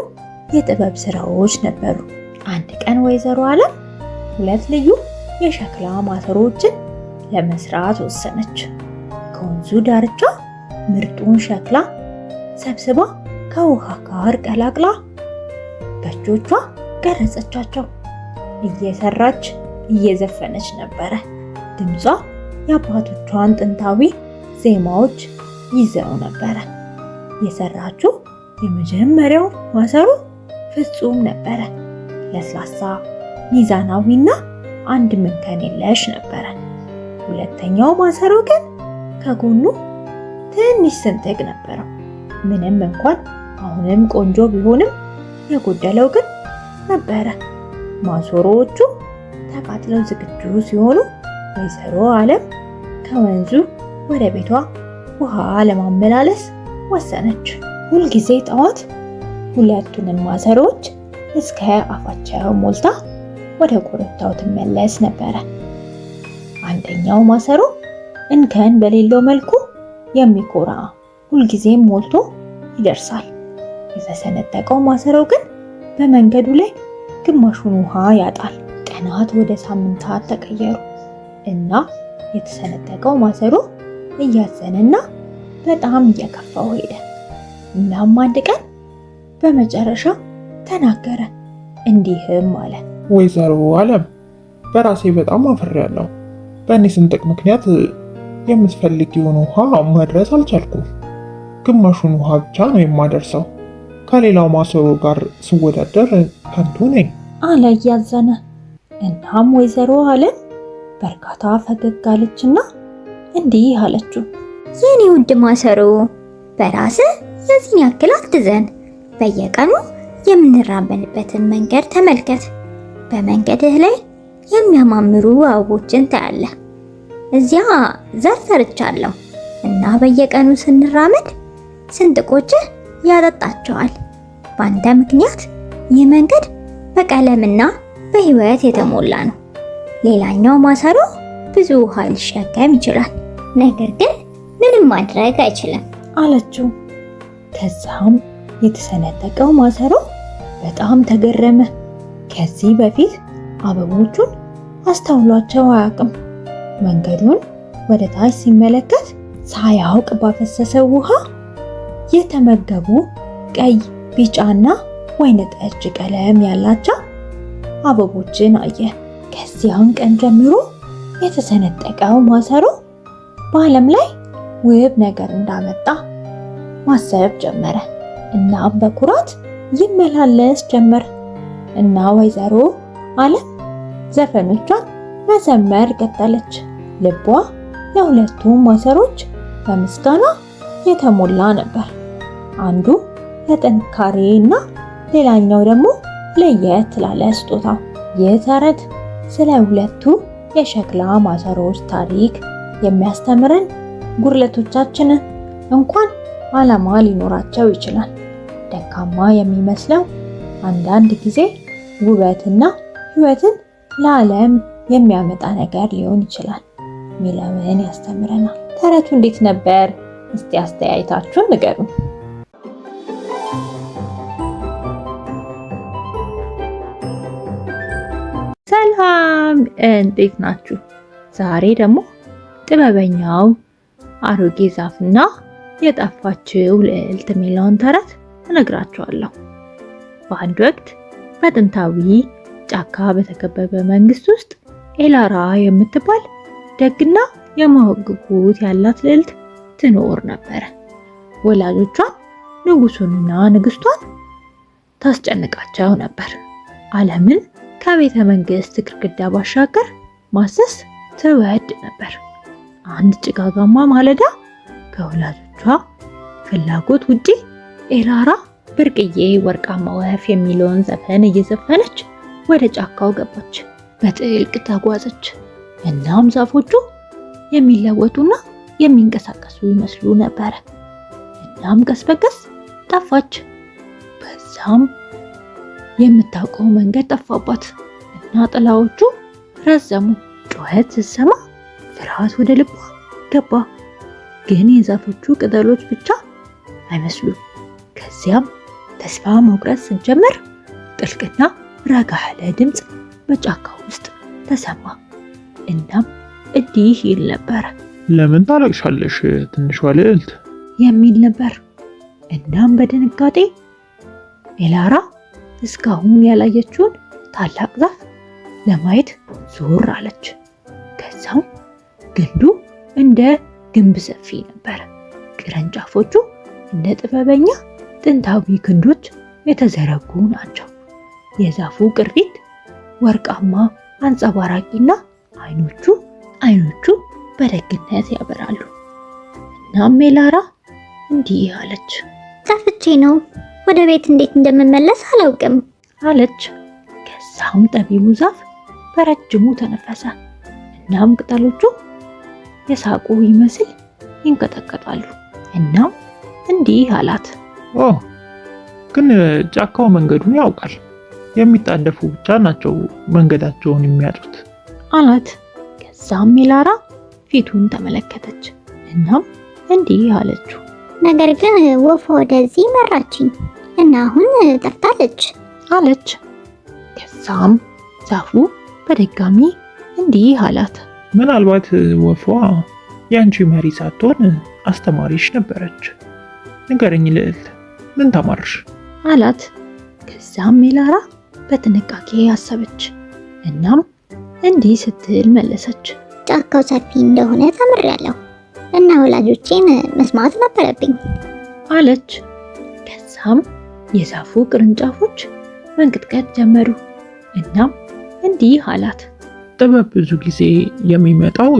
የጥበብ ስራዎች ነበሩ። አንድ ቀን ወይዘሮ ዓለም ሁለት ልዩ የሸክላ ማሰሮዎችን ለመስራት ወሰነች። ከወንዙ ዳርቻ ምርጡን ሸክላ ሰብስባ ከውሃ ጋር ቀላቅላ በእጆቿ ቀረጸቻቸው። እየሰራች እየዘፈነች ነበረ። ድምጿ የአባቶቿን ጥንታዊ ዜማዎች ይዘው ነበረ። የሰራችው የመጀመሪያው ማሰሮ ፍጹም ነበረ። ለስላሳ፣ ሚዛናዊና አንድ እንከን የለሽ ነበረ። ሁለተኛው ማሰሮ ግን ከጎኑ ትንሽ ስንጥቅ ነበረው። ምንም እንኳን አሁንም ቆንጆ ቢሆንም የጎደለው ግን ነበረ። ማሰሮዎቹ ተቃጥለው ዝግጁ ሲሆኑ ወይዘሮ ዓለም ከወንዙ ወደ ቤቷ ውሃ ለማመላለስ ወሰነች። ሁልጊዜ ጠዋት ሁለቱንም ማሰሮዎች እስከ አፋቸው ሞልታ ወደ ኮረብታው ትመለስ ነበረ። አንደኛው ማሰሮ እንከን በሌለው መልኩ የሚኮራ ሁልጊዜም ሞልቶ ይደርሳል። የተሰነጠቀው ማሰሮ ግን በመንገዱ ላይ ግማሹን ውሃ ያጣል። ቀናት ወደ ሳምንታት ተቀየሩ እና የተሰነጠቀው ማሰሮ እያዘነና በጣም እየከፋው ሄደ። እናም አንድ ቀን በመጨረሻ ተናገረ። እንዲህም አለ። ወይዘሮ ዓለም በራሴ በጣም አፍሬያለሁ። በእኔ ስንጥቅ ምክንያት የምትፈልጊውን ውሃ ማድረስ አልቻልኩም። ግማሹን ውሃ ብቻ ነው የማደርሰው። ከሌላው ማሰሮ ጋር ስወዳደር ከንቱ ነኝ አለ እያዘነ። እናም ወይዘሮ ዓለም በእርጋታ ፈገግ አለችና እንዲህ አለችው። የኔ ውድ ማሰሮ በራስህ የዚህን ያክል አትዘን። በየቀኑ የምንራመድበትን መንገድ ተመልከት። በመንገድህ ላይ የሚያማምሩ አበቦችን ታያለህ። እዚያ ዘር ዘርቻለሁ እና በየቀኑ ስንራመድ ስንጥቆችህ ያጠጣቸዋል። በአንተ ምክንያት ይህ መንገድ በቀለምና በሕይወት የተሞላ ነው። ሌላኛው ማሰሮ ብዙ ውሃ ሊሸከም ይችላል፣ ነገር ግን ምንም ማድረግ አይችልም አለችው። ከዛም የተሰነጠቀው ማሰሮ በጣም ተገረመ። ከዚህ በፊት አበቦቹን አስተውሏቸው አያውቅም። መንገዱን ወደ ታች ሲመለከት ሳያውቅ ባፈሰሰው ውሃ የተመገቡ ቀይ፣ ቢጫና ወይን ጠጅ ቀለም ያላቸው አበቦችን አየ። ከዚያም ቀን ጀምሮ የተሰነጠቀው ማሰሮ በዓለም ላይ ውብ ነገር እንዳመጣ ማሰብ ጀመረ። እናም በኩራት ይመላለስ ጀመር እና ወይዘሮ ዓለም ዘፈኖቿን መዘመር ቀጠለች። ልቧ ለሁለቱም ማሰሮች በምስጋና የተሞላ ነበር። አንዱ ለጥንካሬ እና ሌላኛው ደግሞ ለየት ላለ ስጦታ። ይህ ተረት ስለ ሁለቱ የሸክላ ማሰሮዎች ታሪክ የሚያስተምረን ጉድለቶቻችንን እንኳን ዓላማ ሊኖራቸው ይችላል፣ ደካማ የሚመስለው አንዳንድ ጊዜ ውበትና ሕይወትን ለዓለም የሚያመጣ ነገር ሊሆን ይችላል ሚለውን ያስተምረናል። ተረቱ እንዴት ነበር? እስቲ አስተያየታችሁን ንገሩ። ሰላም፣ እንዴት ናችሁ? ዛሬ ደግሞ ጥበበኛው አሮጌ ዛፍና የጠፋችው ልዕልት የሚለውን ተረት እነግራችኋለሁ። በአንድ ወቅት በጥንታዊ ጫካ በተከበበ መንግስት ውስጥ ኤላራ የምትባል ደግና የማወቅ ጉጉት ያላት ልዕልት ትኖር ነበረ። ወላጆቿን ንጉሱንና ንግስቷን ታስጨንቃቸው ነበር። ዓለምን ከቤተ መንግስት ግድግዳ ባሻገር ማሰስ ትወድ ነበር። አንድ ጭጋጋማ ማለዳ ከወላጆቿ ፍላጎት ውጪ ኤላራ ብርቅዬ ወርቃማ ወፍ የሚለውን ዘፈን እየዘፈነች ወደ ጫካው ገባች። በጥልቅ ተጓዘች። እናም ዛፎቹ የሚለወጡና የሚንቀሳቀሱ ይመስሉ ነበረ። እናም ቀስ በቀስ ጠፋች። በዛም የምታውቀው መንገድ ጠፋባት እና ጥላዎቹ ረዘሙ። ጩኸት ስትሰማ ፍርሃት ወደ ልቧ ገባ። ግን የዛፎቹ ቅጠሎች ብቻ አይመስሉም። ከዚያም ተስፋ መቁረጥ ስትጀምር ጥልቅና ረጋ ያለ ድምፅ በጫካው ውስጥ ተሰማ። እናም እንዲህ ይል ነበር። ለምን ታለቅሻለሽ ትንሿ ልዕልት? የሚል ነበር። እናም በድንጋጤ ኤላራ እስካሁን ያላየችውን ታላቅ ዛፍ ለማየት ዞር አለች። ከዛም ግንዱ እንደ ግንብ ሰፊ ነበር። ቅርንጫፎቹ እንደ ጥበበኛ ጥንታዊ ክንዶች የተዘረጉ ናቸው። የዛፉ ቅርፊት ወርቃማ አንጸባራቂና አይኖቹ በደግነት ያበራሉ። እናም ሜላራ እንዲህ አለች። ጠፍቼ ነው፣ ወደ ቤት እንዴት እንደምመለስ አላውቅም አለች። ከዛም ጠቢቡ ዛፍ በረጅሙ ተነፈሰ። እናም ቅጠሎቹ የሳቁ ይመስል ይንቀጠቀጣሉ። እናም እንዲህ አላት። ኦ ግን ጫካው መንገዱን ያውቃል። የሚጣደፉ ብቻ ናቸው መንገዳቸውን የሚያጡት አላት። ከዛም ሜላራ ፊቱን ተመለከተች። እናም እንዲህ አለችው። ነገር ግን ወፏ ወደዚህ መራችኝ እና አሁን ጠፍታለች አለች። ከዛም ዛፉ በድጋሚ እንዲህ አላት። ምናልባት ወፏ የአንቺ መሪ ሳትሆን አስተማሪሽ ነበረች። ንገረኝ ልዕልት፣ ምን ተማርሽ? አላት። ከዛም ሜላራ በጥንቃቄ አሰበች። እናም እንዲህ ስትል መለሰች። ጫካው ሰፊ እንደሆነ ተምሬያለሁ እና ወላጆቼን መስማት ነበረብኝ አለች። ከዛም የዛፉ ቅርንጫፎች መንቀጥቀጥ ጀመሩ። እናም እንዲህ አላት። ጥበብ ብዙ ጊዜ የሚመጣው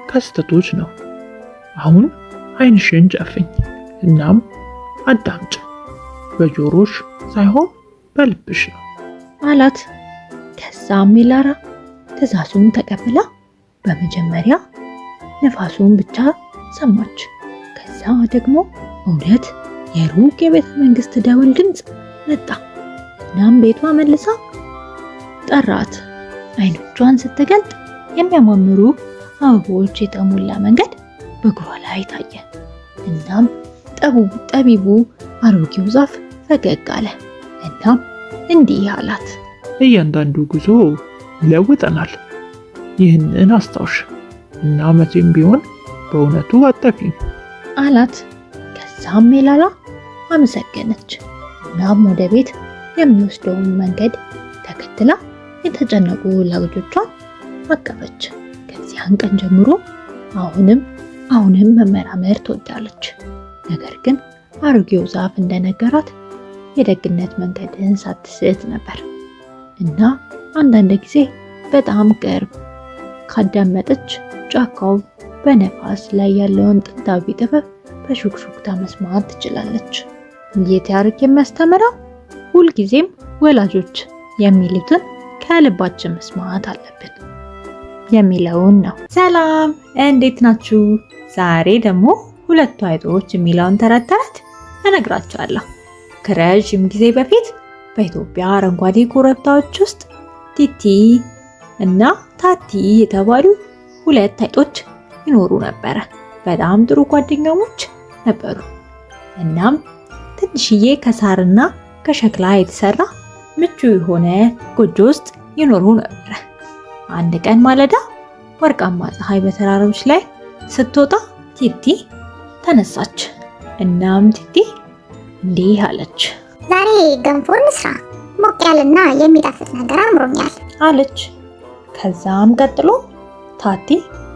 ከስህተቶች ነው። አሁን ዓይንሽን ጨፍኝ፣ እናም አዳምጭ። በጆሮሽ ሳይሆን በልብሽ ነው አላት። ከዛም ሜላራ ትዕዛዙን ተቀብላ በመጀመሪያ ነፋሱን ብቻ ሰማች። ከዛ ደግሞ እውነት የሩቅ የቤተ መንግስት ደወል ድምፅ መጣ። እናም ቤቷ መልሳ ጠራት። አይኖቿን ስትገልጥ የሚያማምሩ አበቦች የተሞላ መንገድ በእግሯ ላይ ታየ። እናም ጠቢቡ አሮጌው ዛፍ ፈገግ አለ። እናም እንዲህ አላት። እያንዳንዱ ጉዞ ይለውጠናል። ይህንን አስታውሽ እና መቼም ቢሆን በእውነቱ አጠፊም አላት። ከዛም ሜላራ አመሰገነች። እናም ወደ ቤት የሚወስደውን መንገድ ተከትላ የተጨነቁ ወላጆቿን አቀፈች። ከዚያን ቀን ጀምሮ አሁንም መመራመር ትወዳለች። ነገር ግን አሮጌው ዛፍ እንደነገራት የደግነት መንገድን ሳትስት ነበር እና አንዳንድ ጊዜ በጣም ቅርብ ካዳመጠች ጫካው በነፋስ ላይ ያለውን ጥንታዊ ጥበብ በሹክሹክታ መስማት ትችላለች። ይህ ታሪክ የሚያስተምረው ሁልጊዜም ወላጆች የሚሉትን ከልባችን መስማት አለብን የሚለውን ነው። ሰላም፣ እንዴት ናችሁ? ዛሬ ደግሞ ሁለቱ አይጦች የሚለውን ተረት እነግራችኋለሁ። ከረዥም ጊዜ በፊት በኢትዮጵያ አረንጓዴ ኮረብታዎች ውስጥ ቲቲ እና ታቲ የተባሉ ሁለት አይጦች ይኖሩ ነበረ። በጣም ጥሩ ጓደኛሞች ነበሩ። እናም ትንሽዬ ከሳርና ከሸክላ የተሰራ ምቹ የሆነ ጎጆ ውስጥ ይኖሩ ነበረ። አንድ ቀን ማለዳ ወርቃማ ፀሐይ በተራሮች ላይ ስትወጣ ቲቲ ተነሳች። እናም ቲቲ እንዲህ አለች። ዛሬ ገንፎ እንስራ፣ ሞቅ ያለና የሚጣፍጥ ነገር አምሮኛል አለች። ከዛም ቀጥሎ ታቲ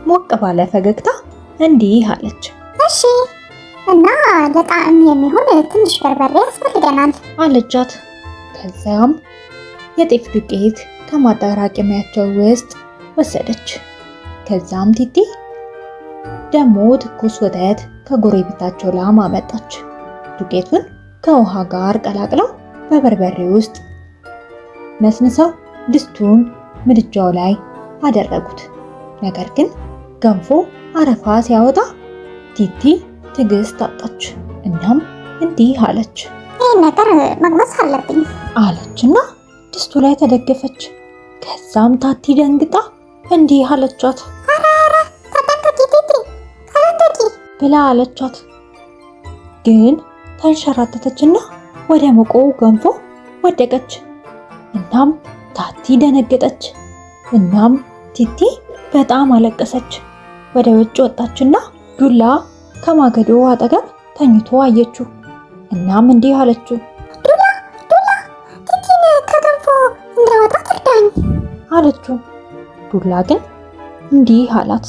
ሞቅ ባለ ፈገግታ እንዲህ አለች። እሺ፣ እና ለጣዕም የሚሆን ትንሽ በርበሬ ያስፈልገናል አለቻት። ከዛም የጤፍ ዱቄት ከማጠራቀሚያቸው ውስጥ ወሰደች። ከዛም ቲቲ ደግሞ ትኩስ ወተት ከጎረቤታቸው ላም አመጣች። ዱቄቱን ከውሃ ጋር ቀላቅለው በበርበሬ ውስጥ ነስንሰው ድስቱን ምድጃው ላይ አደረጉት። ነገር ግን ገንፎ አረፋ ሲያወጣ ቲቲ ትዕግስት አጣች። እናም እንዲህ አለች። ይህን ነገር መቅመስ አለብኝ አለችና ድስቱ ላይ ተደገፈች። ከዛም ታቲ ደንግጣ እንዲህ አለቻት። አራራ ተጠንቀቂ ቲቲ ተጠንቀቂ ብላ አለቻት። ግን ተንሸራተተችና ወደ ሞቀው ገንፎ ወደቀች። እናም ታቲ ደነገጠች። እናም ቲቲ በጣም አለቀሰች። ወደ ውጭ ወጣችና ዱላ ከማገዶ አጠገብ ተኝቶ አየችው። እናም እንዲህ አለችው። ዱላ ቲቲን ከገንፎ እንዳወጣ ትርዳኝ አለችው። ዱላ ግን እንዲህ አላት።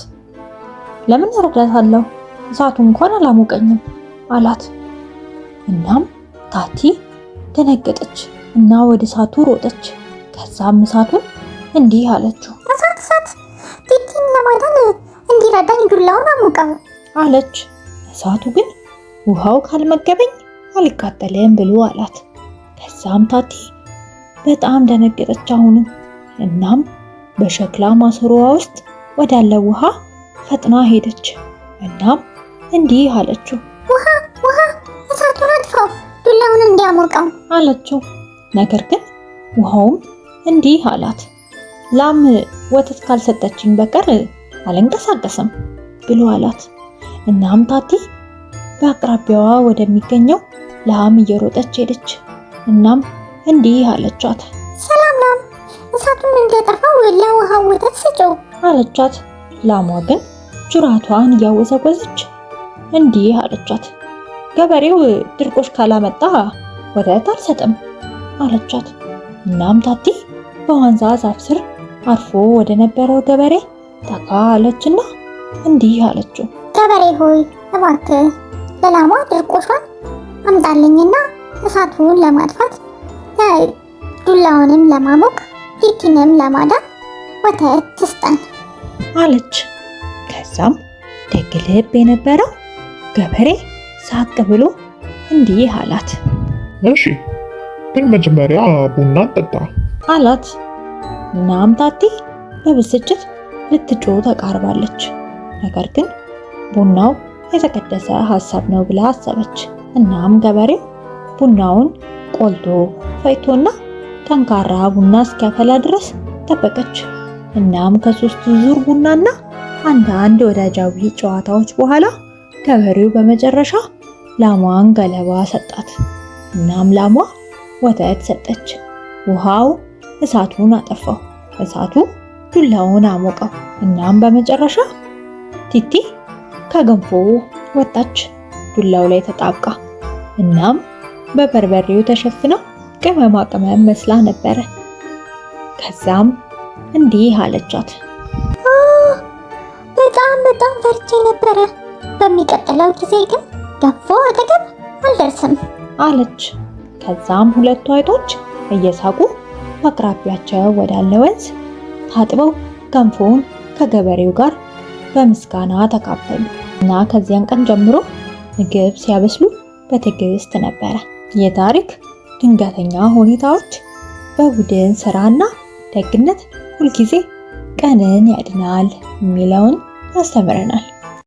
ለምን እረዳታለሁ? እሳቱ እንኳን አላሞቀኝም አላት። እናም ታቲ ደነገጠች። እና ወደ እሳቱ ሮጠች። ከዛም እሳቱን እንዲህ አለችው፣ እሳት ቲቲን ለማዳን እንዲረዳኝ ዱላውን አሞቀው አለች። እሳቱ ግን ውሃው ካልመገበኝ አልቃጠልም ብሎ አላት። ከዛም ታቲ በጣም ደነገጠች አሁንም። እናም በሸክላ ማሰሮዋ ውስጥ ወዳለ ውሃ ፈጥና ሄደች። እናም እንዲህ አለችው፣ ውሃ እሳቱን አጥፋው ዱላውን እንዲያሞቀው አለችው። ነገር ግን ውሃውም እንዲህ አላት፣ ላም ወተት ካልሰጠችኝ በቀር አልንቀሳቀስም ብሎ አላት። እናም ታቲ በአቅራቢያዋ ወደሚገኘው ላም እየሮጠች ሄደች። እናም እንዲህ አለቻት፣ ሰላም ላም፣ እሳቱን እንዲያጠፋው ለውሃው ወተት ስጪው አለቻት። ላሟ ግን ጅራቷን እያወዘወዘች እንዲህ አለቻት፣ ገበሬው ድርቆሽ ካላመጣ ወተት አልሰጥም አለቻት። እናም ታቲ በዋንዛ ዛፍ ስር አርፎ ወደ ነበረው ገበሬ ጠጋ አለችና እንዲህ አለችው፣ ገበሬ ሆይ እባክህ ለላሟ ድርቆሿን አምጣልኝና እሳቱን ለማጥፋት ዱላውንም ለማሞቅ ቲቲንም ለማዳን ወተት ትስጠን አለች። ከዛም ደግ ልብ የነበረው ገበሬ ሳቅ ብሎ እንዲህ አላት፣ እሺ ግን መጀመሪያ ቡና ጠጣ አላት። እናም ታቲ በብስጭት ልትጮህ ተቃርባለች። ነገር ግን ቡናው የተቀደሰ ሐሳብ ነው ብላ አሰበች። እናም ገበሬው ቡናውን ቆልቶ ፈይቶና ጠንካራ ቡና እስኪያፈላ ድረስ ጠበቀች። እናም ከ3 ዙር ቡናና አንዳንድ ወዳጃዊ ጨዋታዎች በኋላ ገበሬው በመጨረሻ ላሟን ገለባ ሰጣት። እናም ላሟ ወተት ሰጠች። ውሃው እሳቱን አጠፋው፣ እሳቱ ዱላውን አሞቀው። እናም በመጨረሻ ቲቲ ከገንፎ ወጣች፣ ዱላው ላይ ተጣብቃ። እናም በበርበሬው ተሸፍና ቅመማ ቅመም መስላ ነበረ። ከዛም እንዲህ አለቻት፣ በጣም ፈርቼ ነበረ። በሚቀጥለው ጊዜ ግን ገንፎ አጠገብ አልደርስም አለች። ከዛም ሁለቱ አይጦች እየሳቁ በአቅራቢያቸው ወዳለ ወንዝ ታጥበው ገንፎውን ከገበሬው ጋር በምስጋና ተካፈሉ እና ከዚያን ቀን ጀምሮ ምግብ ሲያበስሉ በትዕግስት ነበረ። የታሪክ ድንገተኛ ሁኔታዎች በቡድን ስራና ደግነት ሁልጊዜ ቀንን ያድናል የሚለውን ያስተምረናል።